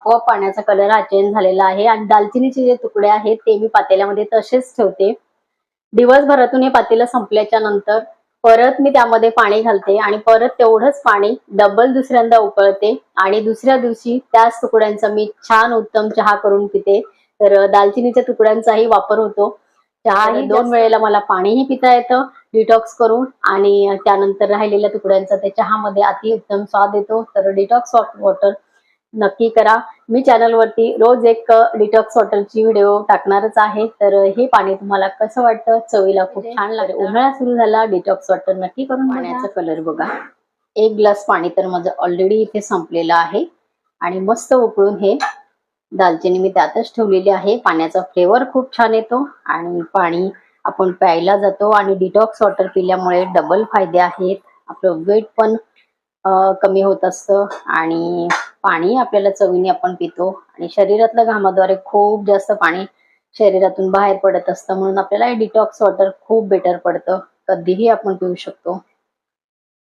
आपोआप पाण्याचा कलर हा चेंज झालेला आहे आणि दालचिनीचे जे तुकडे आहेत ते मी पातेल्यामध्ये तसेच ठेवते। दिवसभरातून हे पातेलं संपल्याच्या नंतर परत मी त्यामध्ये पाणी घालते आणि परत तेवढंच पाणी डबल दुसऱ्यांदा उकळते आणि दुसऱ्या दिवशी त्याच तुकड्यांचा मी छान उत्तम चहा करून पिते। तर दालचिनीच्या तुकड्यांचाही वापर होतो। चहा ही 2 वेळेला मला पाणीही पिता येतं डिटॉक्स करून आणि त्यानंतर राहिलेल्या तुकड्यांचा त्या चहामध्ये अति उत्तम स्वाद येतो। तर डिटॉक्स वॉटर नक्की करा। मी चॅनलवरती रोज एक डिटॉक्स वॉटरची व्हिडिओ टाकणारच आहे। तर हे पाणी तुम्हाला कसं वाटतं? चवीला खूप छान लागतं। उन्हाळा सुरू झाला, डिटॉक्स वॉटर नक्की करून पाण्याचा कलर बघा। 1 ग्लास पाणी तर माझं ऑलरेडी इथे संपलेलं आहे आणि मस्त उकळून हे दालचिनी मी त्यातच ठेवलेली आहे। पाण्याचा फ्लेवर खूप छान येतो आणि पाणी आपण प्यायला जातो आणि डिटॉक्स वॉटर पिल्यामुळे डबल फायदे आहेत। आपलं वेट पण कमी होत असतं आणि पाणी आपल्याला चवीने आपण पितो आणि शरीरातल्या घामाद्वारे खूप जास्त पाणी शरीरातून बाहेर पडत असतं, म्हणून आपल्याला डिटॉक्स वॉटर खूप बेटर पडतं। कधीही आपण पिऊ शकतो।